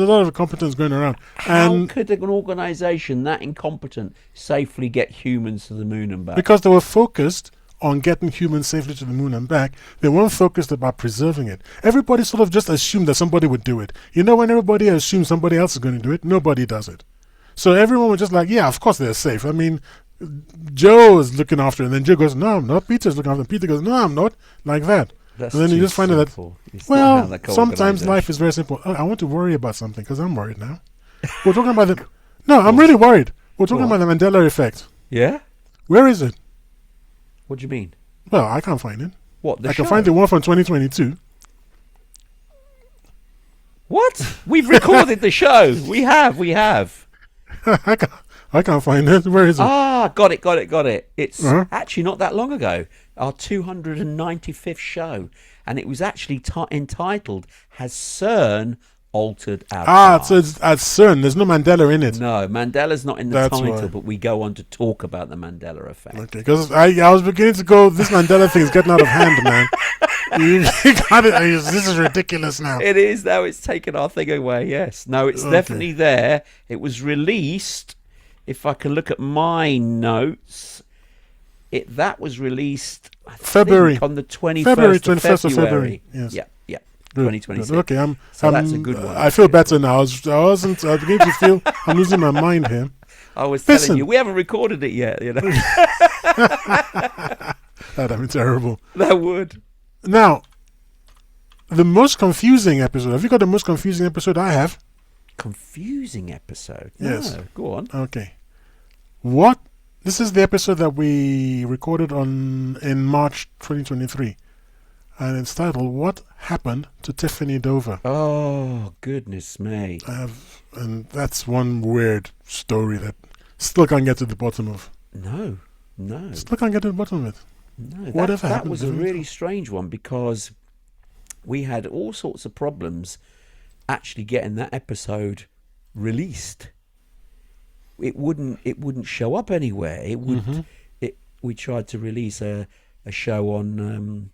lot of incompetence going around.
How could an organisation that incompetent safely get humans to the moon and back?
Because they were focused on getting humans safely to the moon and back. They weren't focused about preserving it. Everybody sort of just assumed that somebody would do it. When everybody assumes somebody else is going to do it, nobody does it. So everyone was just like, yeah, of course they're safe. I mean, Joe is looking after it, and then Joe goes, no, I'm not. Peter's looking after it. Peter goes, no, I'm not. Like that.
That's
and then you just find out
that,
well, sometimes life is very simple. I want to worry about something because I'm worried now. We're talking about the... No, I'm really worried. We're talking about the Mandela effect.
Yeah?
Where is it?
What do you mean?
Well, I can't find it.
What,
I can find the one from 2022.
What? We've recorded the show. We have.
I can't find it. Where is it?
Ah, got it. It's actually not that long ago. Our 295th show. And it was actually entitled, Has CERN Altered Our Past?
So it's at CERN. There's no Mandela in it.
No, Mandela's not in the title, but we go on to talk about the Mandela effect.
Okay, because I was beginning to go, this Mandela thing is getting out of hand, man. This is ridiculous now.
It is now. It's taken our thing away, yes. No, it's definitely there. It was released, if I can look at my notes, that was released, I think, on the 21st of February.
Yes.
Yeah. 2026.
Okay,
so that's a good one.
I feel better now. I was beginning to feel I'm losing my mind here.
I was telling you, we haven't recorded it yet.
That'd be terrible.
That would.
Now, the most confusing episode. Have you got the most confusing episode? I have.
Confusing episode?
Yes.
No, go on.
Okay. What? This is the episode that we recorded in March 2023. And it's titled, What Happened to Tiffany Dover?
Oh, goodness me.
And that's one weird story that still can't get to the bottom of.
No.
Still can't get to the bottom of it.
No,
Whatever
that
happened
was a really strange one because we had all sorts of problems actually getting that episode released. It wouldn't show up anywhere. It would. We tried to release a show on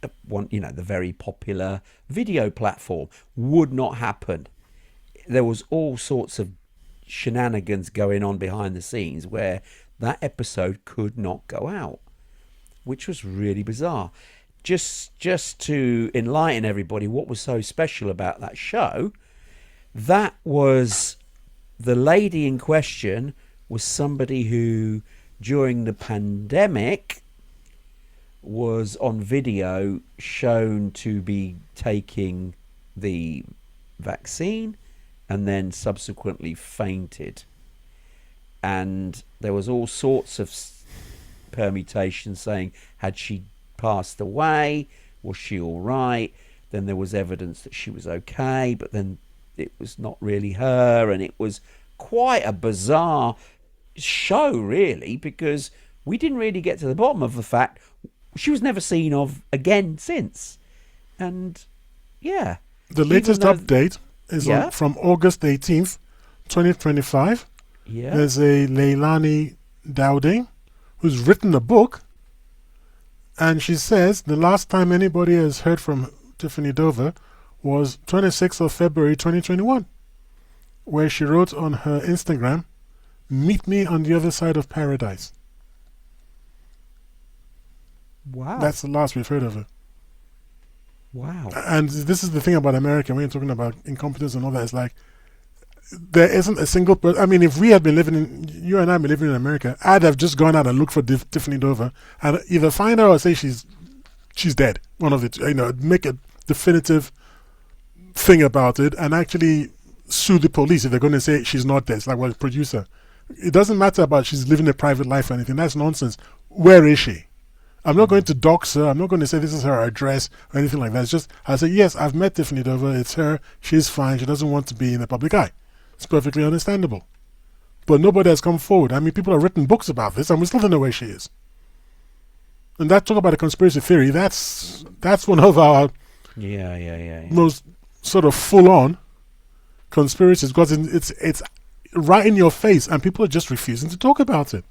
the very popular video platform. Would not happen. There was all sorts of shenanigans going on behind the scenes where that episode could not go out, which was really bizarre. Just to enlighten everybody what was so special about that show, that was the lady in question was somebody who, during the pandemic, was on video shown to be taking the vaccine and then subsequently fainted. And there was all sorts of permutations saying, had she passed away? Was she all right? Then there was evidence that she was okay, but then it was not really her. And it was quite a bizarre show, really, because we didn't really get to the bottom of the fact she was never seen of again since. And yeah,
the latest update is from August 18th, 2025.
Yeah,
there's a Leilani Dowding who's written a book, and she says the last time anybody has heard from Tiffany Dover was 26th of February 2021, where she wrote on her Instagram, "Meet me on the other side of paradise."
Wow.
That's the last we've heard of her.
Wow.
And this is the thing about America, when you're talking about incompetence and all that, it's like, there isn't a single person. I mean, if we had been living in, you and I been living in America, I'd have just gone out and looked for Tiffany Dover and either find her or say she's dead. One of the two, make a definitive thing about it and actually sue the police if they're going to say she's not dead. It's like, well, producer. It doesn't matter about she's living a private life or anything. That's nonsense. Where is she? I'm not going to dox her. I'm not going to say this is her address or anything like that. It's just, I'll say, yes, I've met Tiffany Dover. It's her. She's fine. She doesn't want to be in the public eye. It's perfectly understandable. But nobody has come forward. I mean, people have written books about this, and we still don't know where she is. And that talk about a conspiracy theory, that's one of our most sort of full-on conspiracies, because it's right in your face, and people are just refusing to talk about it.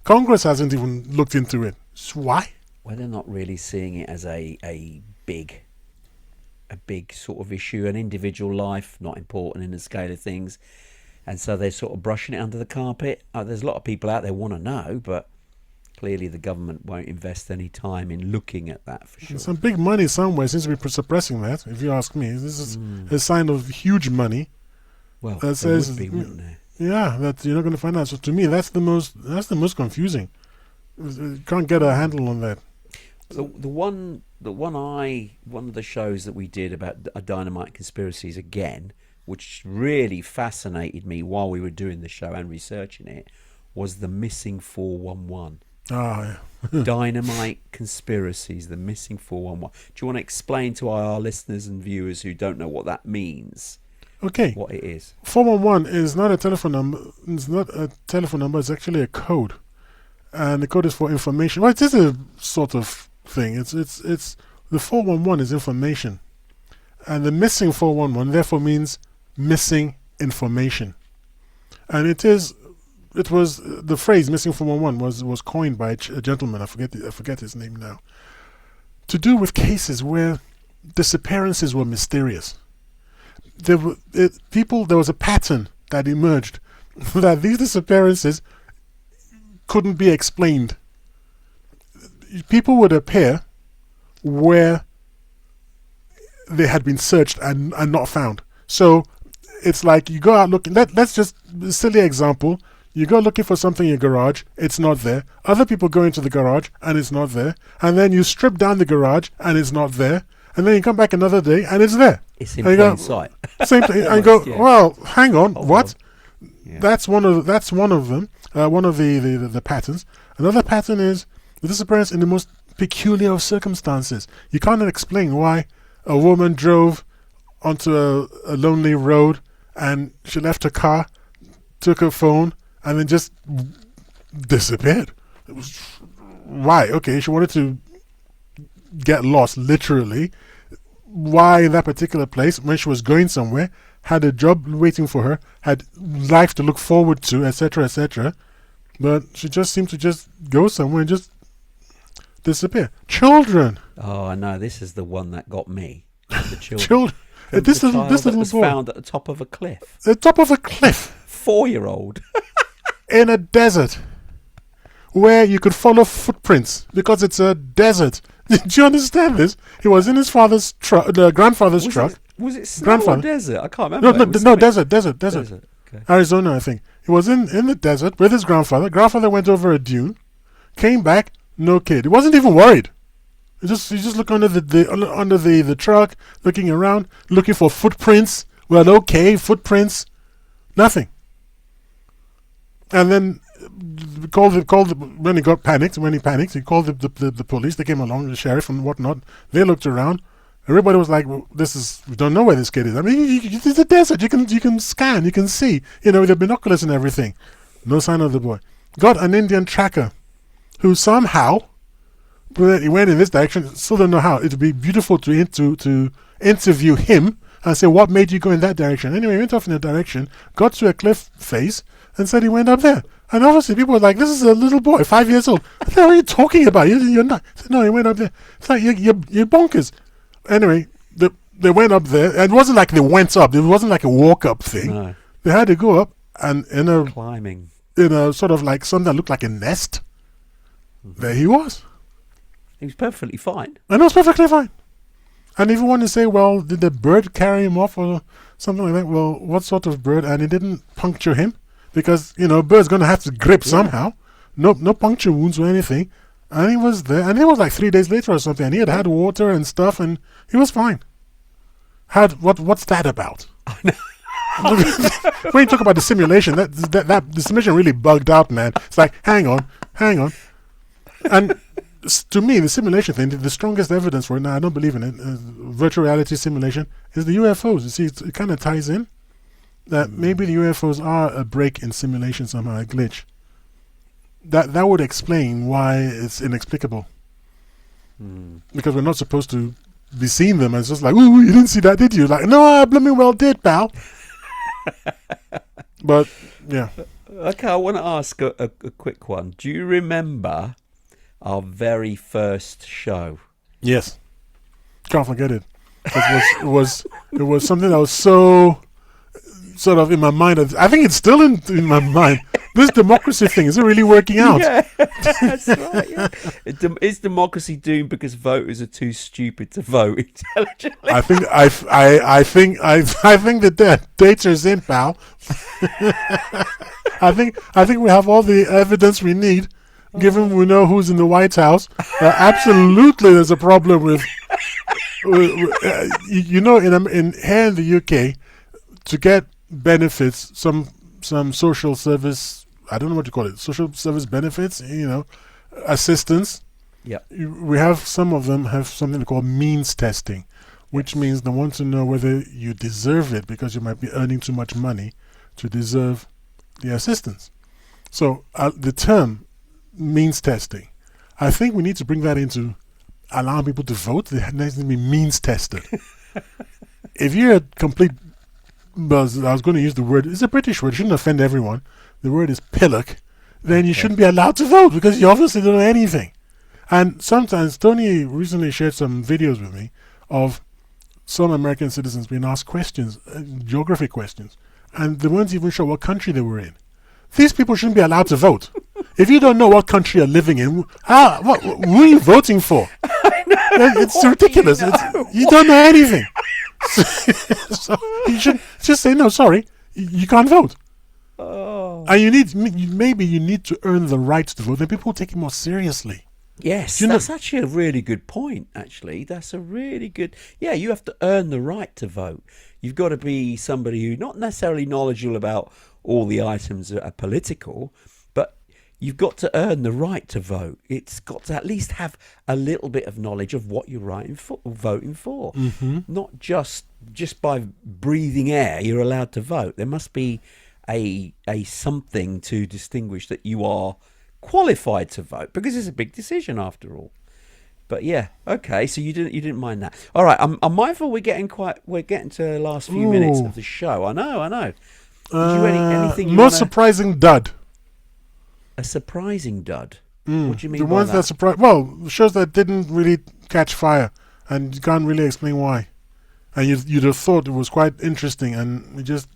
Congress hasn't even looked into it. So why?
Well, they're not really seeing it as a big sort of issue. An individual life, not important in the scale of things. And so they're sort of brushing it under the carpet. There's a lot of people out there want to know, but clearly the government won't invest any time in looking at that for sure.
Some big money somewhere seems to be suppressing that, if you ask me. This is a sign of huge money.
Well, there would be, wouldn't there?
Yeah, that you're not going to find out. So to me, that's the most confusing. You can't get a handle on that.
One of the shows that we did about Dynamite Conspiracies again, which really fascinated me while we were doing the show and researching it, was the Missing 411.
Ah, yeah.
Dynamite Conspiracies, the Missing 411. Do you want to explain to our listeners and viewers who don't know what that means?
Okay.
What it is.
411 is not a telephone number. It's not a telephone number. It's actually a code, and the code is for information. Well, it is a sort of thing. It's the 411 is information, and the missing 411 therefore means missing information, and it was the phrase missing 411 was coined by a gentleman. I forget his name now, to do with cases where disappearances were mysterious. There was a pattern that emerged that these disappearances couldn't be explained. People would appear where they had been searched and not found. So it's like you go out looking. Let's just a silly example. You go looking for something in your garage, it's not there. Other people go into the garage and it's not there. And then you strip down the garage and it's not there. And then you come back another day and it's there.
It's in plain sight.
Same thing. And go, well, hang on, what?
Yeah.
That's one of them. One of the patterns. Another pattern is the disappearance in the most peculiar of circumstances. You can't explain why a woman drove onto a lonely road and she left her car, took her phone, and then just disappeared. It was, why? Okay, she wanted to get lost, literally. Why in that particular place, when she was going somewhere, had a job waiting for her, had life to look forward to, etc., etc. But she just seemed to just go somewhere and just disappear. Children.
Oh, I know. This is the one that got me. The children.
Children. This little
was
boy
found at the top of a cliff.
The top of a cliff.
4-year-old.
In a desert, where you could follow footprints because it's a desert. Do you understand this? He was in his father's truck, grandfather's truck.
Was it snow or desert? I can't remember.
No, desert.
Okay.
Arizona, I think. He was in the desert with his grandfather. Grandfather went over a dune, came back, no kid. He wasn't even worried. He just looked under the truck, looking around, looking for footprints. Well, okay, footprints, nothing. And then when he panicked, he called the police. They came along, the sheriff and whatnot. They looked around. Everybody was like, well, we don't know where this kid is. I mean, it's a desert. You can scan, you can see, with the binoculars and everything. No sign of the boy. Got an Indian tracker who somehow, he went in this direction. Still don't know how. It would be beautiful to interview him and say, what made you go in that direction? Anyway, he went off in a direction, got to a cliff face, and said he went up there. And obviously people were like, this is a little boy, 5 years old. What the hell are you talking about? You're not. I said, no, he went up there. It's like, you're bonkers. Anyway, they went up there. And it wasn't like they went up. It wasn't like a walk-up thing. No. They had to go up and
climbing.
In a sort of like something that looked like a nest. Mm-hmm. There he was.
He was perfectly fine.
And it was perfectly fine. And if you want to say, well, did the bird carry him off or something like that? Well, what sort of bird? And it didn't puncture him because, a bird's going to have to grip somehow. No puncture wounds or anything. And he was there. And it was like 3 days later or something. And he had water and stuff and he was fine. What's that about? When you talk about the simulation, that the simulation really bugged out, man. It's like, hang on. And to me, the simulation thing, the strongest evidence for it, now I don't believe in it, virtual reality simulation, is the UFOs. You see, it kind of ties in that maybe the UFOs are a break in simulation somehow, a glitch. That would explain why it's inexplicable. Because we're not supposed to be seeing them. And it's just like, ooh, you didn't see that, did you? Like, no, I blooming well did, pal. But, yeah.
Okay, I want to ask a quick one. Do you remember our very first show?
Yes. Can't forget it. It was something that was so sort of in my mind. I think it's still in my mind. This democracy thing, is it really working out? Yeah,
that's right. Yeah. Is democracy doomed because voters are too stupid to vote intelligently?
I think the data's in, pal. I think we have all the evidence we need. Given we know who's in the White House, absolutely there's a problem with in here in the UK to get benefits, some social service. I don't know what you call it. Social service benefits, assistance.
Yeah.
We have some of them have something called means testing, which means they want to know whether you deserve it because you might be earning too much money to deserve the assistance. So the term means testing, I think we need to bring that into allowing people to vote. They needs to be means tested. If you're a complete buzz, I was going to use the word, it's a British word, it shouldn't offend everyone. The word is pillock. Then you shouldn't be allowed to vote because you obviously don't know anything. And sometimes Tony recently shared some videos with me of some American citizens being asked questions, geography questions, and they weren't even sure what country they were in. These people shouldn't be allowed to vote. If you don't know what country you're living in, who are you voting for?
I know.
It's ridiculous. You don't know anything. So you should just say, no, sorry, you can't vote.
Oh.
And maybe you need to earn the right to vote, and people will take it more seriously.
Yes, that's actually a really good point, actually. That's a really good... Yeah, you have to earn the right to vote. You've got to be somebody who's not necessarily knowledgeable about all the items that are political, but you've got to earn the right to vote. It's got to at least have a little bit of knowledge of what you're voting for.
Mm-hmm.
Not just by breathing air you're allowed to vote. There must be a something to distinguish that you are qualified to vote, because it's a big decision after all. But yeah, okay, so you didn't mind that. All right, I'm mindful we're getting to the last few minutes of the show. I know. Anything you
most surprising dud?
A surprising dud? What do you mean
the
by
ones that surprised? Well, shows that didn't really catch fire, and you can't really explain why. And you'd have thought it was quite interesting, and we just,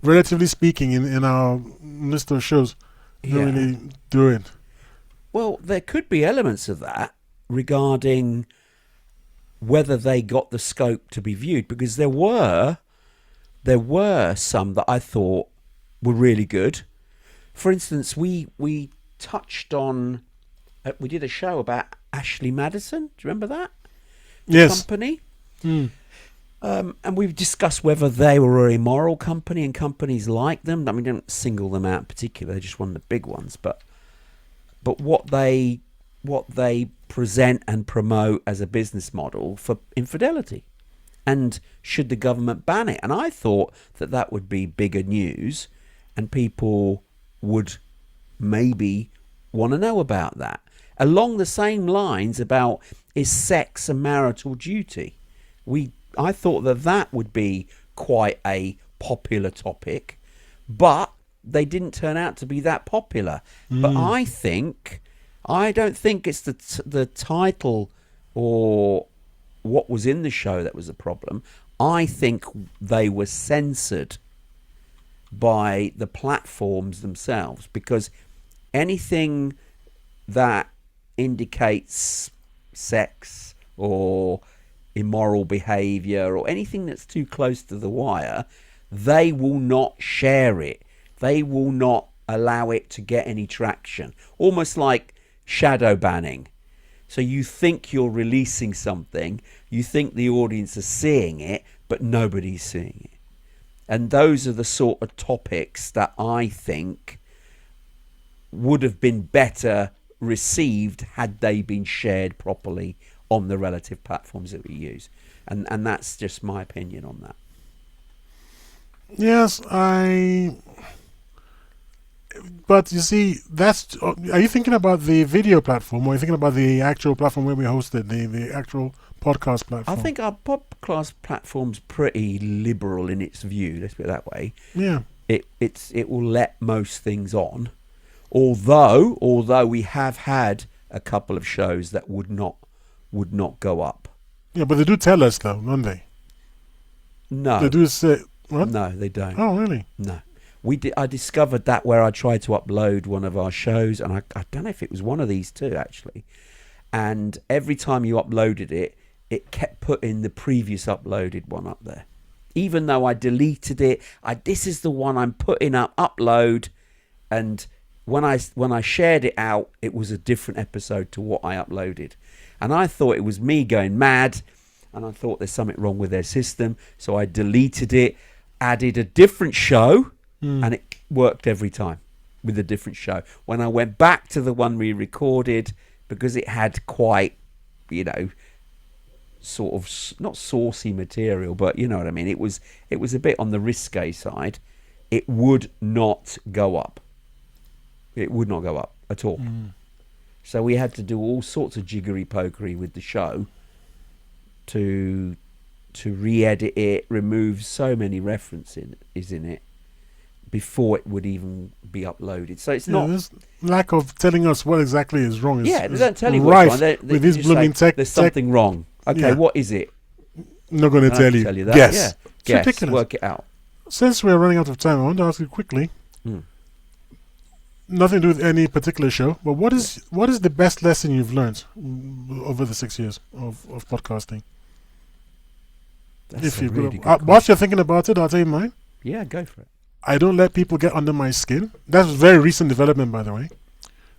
relatively speaking, in our list of shows, don't really do it.
Well, there could be elements of that regarding whether they got the scope to be viewed, because there were some that I thought were really good. For instance, we touched on, we did a show about Ashley Madison. Do you remember that?
Yes.
Company. And we've discussed whether they were a immoral company and companies like them. I mean, don't single them out in particular. They're just one of the big ones. But what they present and promote as a business model for infidelity. And should the government ban it? And I thought that would be bigger news, and people would maybe want to know about that. Along the same lines about, is sex a marital duty? I thought that would be quite a popular topic, but they didn't turn out to be that popular. But I don't think it's the title or what was in the show that was a problem. I think they were censored by the platforms themselves, because anything that indicates sex or immoral behavior or anything that's too close to the wire, they will not share it. They will not allow it to get any traction. Almost like shadow banning. So you think you're releasing something, you think the audience are seeing it, but nobody's seeing it. And those are the sort of topics that I think would have been better received had they been shared properly on the relative platforms that we use. And that's just my opinion on that.
Yes, but you see, are you thinking about the video platform, or are you thinking about the actual platform where we hosted, the actual podcast platform?
I think our podcast platform's pretty liberal in its view, let's put it that way.
Yeah.
It will let most things on. Although we have had a couple of shows that would not go up.
Yeah, but they do tell us though, don't they?
No.
They do say what?
No, they don't.
Oh, really?
No. I discovered that where I tried to upload one of our shows, and I don't know if it was one of these two actually. And every time you uploaded it, it kept putting the previous uploaded one up there. Even though I deleted it, this is the one I'm putting up, upload, and when I shared it out, it was a different episode to what I uploaded. And I thought it was me going mad, and I thought there's something wrong with their system, so I deleted it, added a different show, and it worked every time with a different show. When I went back to the one we recorded, because it had quite, sort of not saucy material, but you know what I mean, it was a bit on the risque side, it would not go up. It would not go up at all. So we had to do all sorts of jiggery pokery with the show to re-edit it, remove so many references in it before it would even be uploaded. So it's not
this lack of telling us what exactly is wrong.
They don't tell you what's wrong.
With this blooming tech.
There's something wrong. Okay, what is it?
Not going to tell you.
That.
Guess.
Yeah.
It's
Guess.
ridiculous.
Work it out.
Since we're running out of time, I want to ask you quickly. Nothing to do with any particular show, but what is the best lesson you've learned over the 6 years of podcasting?
That's a really good
whilst you're thinking about it, I'll tell you mine.
Yeah, go for it.
I don't let people get under my skin. That's a very recent development, by the way.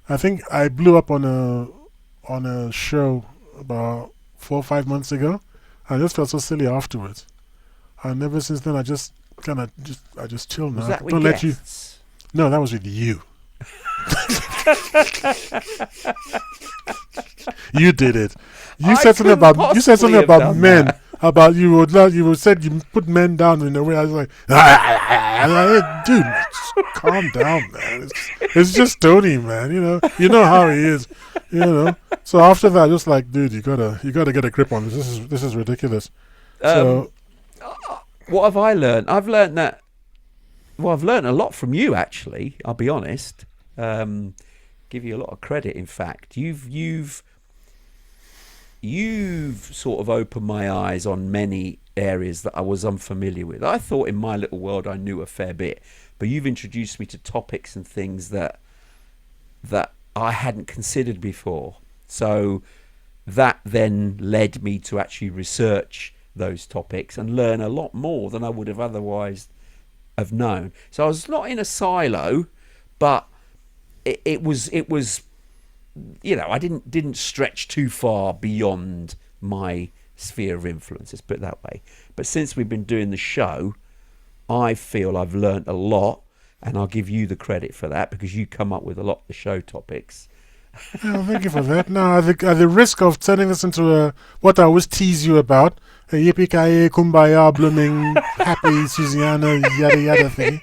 I think I blew up on a show about 4 or 5 months ago. I just felt so silly afterwards, and ever since then I just chill now.
Was that with
don't let you.
guests?
No, that was with you. You did it. You said something about men. About you said you put men down in a way. I was like, dude, calm down, man. It's just Tony, man. You know how he is. So after that, just like, dude, you gotta get a grip on this. This is ridiculous. So,
what have I learned? I've learned that. Well, I've learned a lot from you, actually. I'll be honest. Give you a lot of credit. In fact, you've sort of opened my eyes on many areas that I was unfamiliar with. I thought in my little world I knew a fair bit, but you've introduced me to topics and things that I hadn't considered before. So that then led me to actually research those topics and learn a lot more than I would have otherwise have known. So I was not in a silo, but it was I didn't stretch too far beyond my sphere of influence, let's put it that way. But since we've been doing the show, I feel I've learnt a lot, and I'll give you the credit for that because you come up with a lot of the show topics.
Oh, thank you for that. Now, at the risk of turning this into what I always tease you about, a yippee-ki-yay, kumbaya, blooming, happy, Susiana, yada yada thing,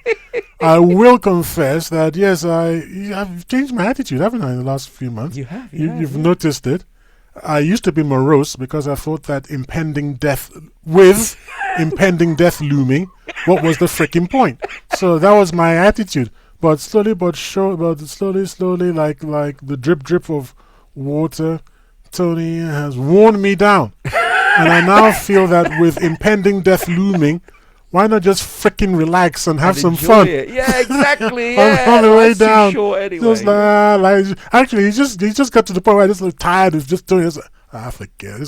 I will confess that, yes, I've changed my attitude, haven't I, in the last few months?
You have.
You've noticed it. I used to be morose because I thought that impending death looming, what was the freaking point? So that was my attitude. But slowly, slowly, like the drip of water, Tony has worn me down. And I now feel that with impending death looming, why not just freaking relax and have some fun?
Yeah, exactly.
on the way down.
Too short anyway.
Just actually, he just got to the point where I just look tired of just doing this. I forget.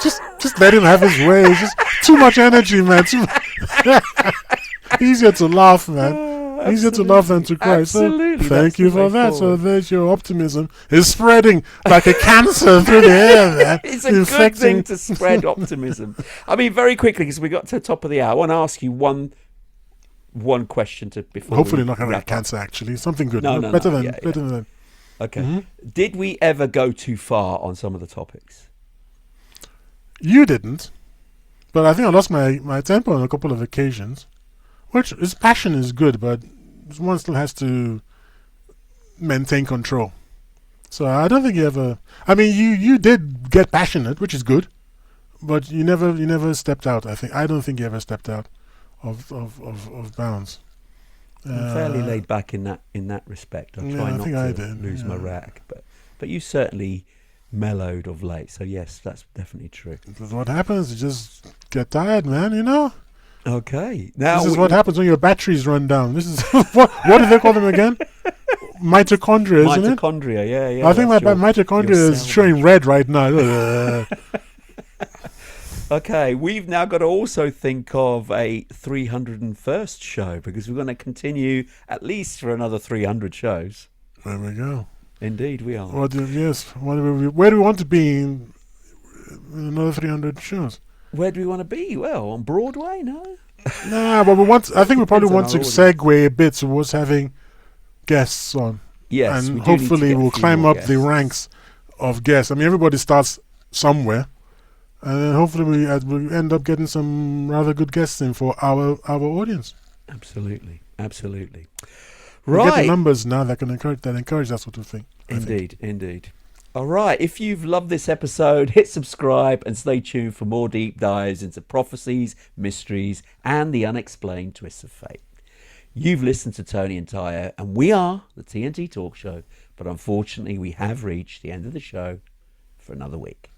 Just let him have his way. It's just too much energy, man. Easier to laugh, man. Easier to laugh than to cry.
Absolutely.
So thank you for that. So there's your optimism. It's spreading like a cancer through the air, man.
It's a good thing to spread optimism. I mean, very quickly, because we got to the top of the hour, I want to ask you one question before.
Hopefully not having a cancer, actually. Something good.
No,
better than that.
Okay.
Mm-hmm.
Did we ever go too far on some of the topics?
You didn't. But I think I lost my temper on a couple of occasions. Which his passion is good, but one still has to maintain control. So I don't think you ever. I mean, you did get passionate, which is good, but you never stepped out. I don't think you ever stepped out of bounds.
I'm fairly laid back in that respect. I try not to lose my rack, but you certainly mellowed of late. So yes, that's definitely true.
Because what happens? You just get tired, man. You know.
Okay. Now
this is what happens when your batteries run down. This is what do they call them again? Mitochondria, isn't it?
Mitochondria, yeah.
I think my mitochondria is showing red right now.
Okay, we've now got to also think of a 301st show because we're going to continue at least for another 300 shows.
There we go.
Indeed, we are.
Where do we want to be in another 300 shows?
Where do we want to be? Well, on Broadway, no?
Nah, but I think we probably want to segue a bit towards having guests on.
Yes,
and hopefully we'll climb up the ranks of guests. I mean, everybody starts somewhere, and then hopefully we end up getting some rather good guests in for our audience.
Absolutely.
We
Right.
get the numbers now that encourage that sort of thing.
Indeed. All right, if you've loved this episode, hit subscribe and stay tuned for more deep dives into prophecies, mysteries, and the unexplained twists of fate. You've listened to Tony and Tayo, and we are the TNT Talk Show, but unfortunately we have reached the end of the show for another week.